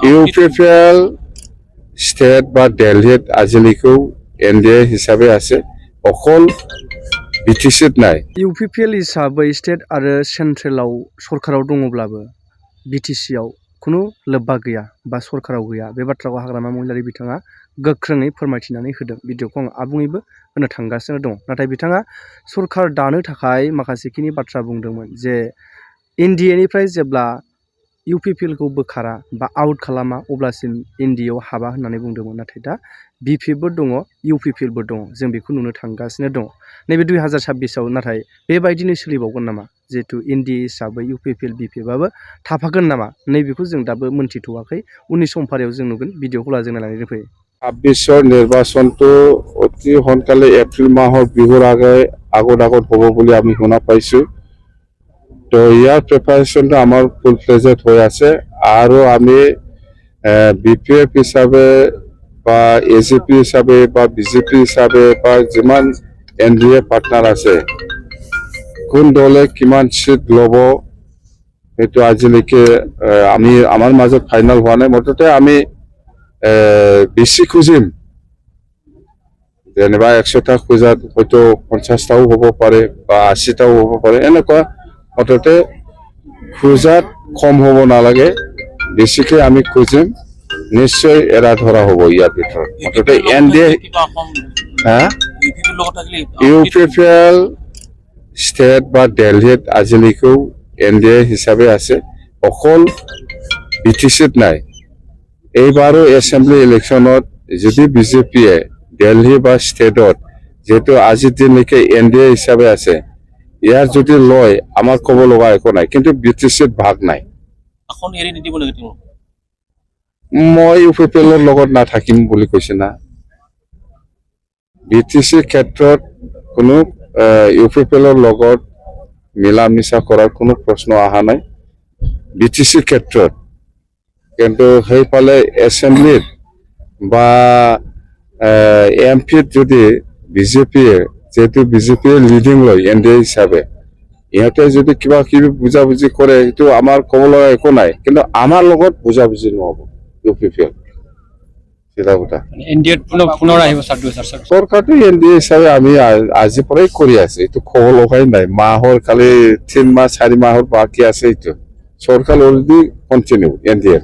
UPPL state বা দিল্লীত আজিলৈকেও NDA হিসাবে আছে অকল বিটিসিত নাই ইউপিপিএল हिसाबै स्टेट आरो सेन्ट्रेलाव सरकाराव दङब्लाबो बिटिसिआव खुनु लोब्बा गैया बा सरकाराव गैया बे बाथ्राखौ हाग्रामा महिलारि बिथाङा गोख्रोङै फोरमायथिनानै होदों भिडिअखौ आं आबुङैबो होनो थांगासिनो दं नाथाय बिथाङा सरकार दानो थाखाय माखासेखिनि बाथ्रा बुंदोंमोन जे एनडिएनिफ्राय जेब्ला इउपिपिएलखौ बोखारा बा आउट खालामा अब्लासिम एनडिएआव हाबा होननानै बुंदोंमोन नाथाय दा बिपिएफबो दङ इउपिपिएलबो दङ जों बेखौ नुनो थांगासिनो दं नैबे 2026आव नाथाय बेबायदिनो सोलिबावगोन नामा जिहेतु एनडिए हिसाबै इउपिपिएल बिपिएफआबो थाफागोन नामा नैबेखौ जों दाबो मोनथिथ'वाखै उननि समफारियाव जों नुगोन भिडिअखौ लाजोंना लानानै फैयो 26ৰ নিৰ্বাচনটো অতি সোনকালে এপ্ৰিল মাহৰ বিহুৰ আগত হ'ব বুলি আমি শুনা পাইছো তো ইয়াৰ প্ৰিপাৰেচনটো আমাৰ ফুল ফ্লেজড হৈ আছে আৰু আমি বিপিএফ হিসাবে বা এজিপি হিসাবে বা বিজেপি হিসাবে বা যিমান এনডিএ পাৰ্টনাৰ আছে কোন দলে কিমান সিট ল'ব সেইটো আজিলৈকে আমি আমাৰ মাজত ফাইনাল হোৱা নাই মুঠতে আমি বেছি খুজিম যেনিবা 100টা খোজাত হয়তো 50টাও হ'ব পাৰে বা 80টাও হ'ব পাৰে এনেকুৱা মুঠতে খোজাত কম হ'ব নালাগে বেছিকে আমি খুজিম নিশ্চয় এৰা ধৰা হ'ব ইয়াৰ ভিতৰত মুঠতে এনডিএ ইউপিপিএল স্টেট বা দিল্লীত আজিলৈকেও এনডিএ হিসাবে আছে অকল বিটিসিত নাই এইবাৰো এছেম্বলি ইলেকশ্যনত যদি বিজেপিয়ে দিল্লী বা ষ্টেটত যেহেতু আজিৰ দিনলৈকে এনডিএ হিসাবে আছে ইয়াৰ যদি লয় আমাৰ ক'ব লগা একো নাই কিন্তু বিটিসিত ভাগ নাই মই ইউপিপিএলৰ লগত নাথাকিম বুলি কৈছে না বিটিসিৰ ক্ষেত্ৰত কোনো ইউপিপিএলৰ লগত মিলা মিছা কৰাৰ কোনো প্ৰশ্ন অহা নাই বিটিসিৰ ক্ষেত্ৰত কিন্তু সেইফালে এছেম্বলিত বা এমপিত যদি বিজেপিয়ে যেহেতু বিজেপিয়ে লিডিং লয় এনডিএ হিসাবে ইহঁতে যদি কিবা কিবি বুজাবুজি কৰে সেইটো আমাৰ ক'ব লগা একো নাই কিন্তু আমাৰ লগত বুজাবুজি নহ'ব ইউপিপিএল চৰকাৰটো এনডিএ হিচাপে আমি আজিৰ পৰাই কৰি আছে এইটো ক'ব লগাই নাই মাহৰ খালি 3 মাহ 4 মাহৰ বাকী আছে এইটো চৰকাৰ অলৰেডি কণ্টিনিউ এনডিএ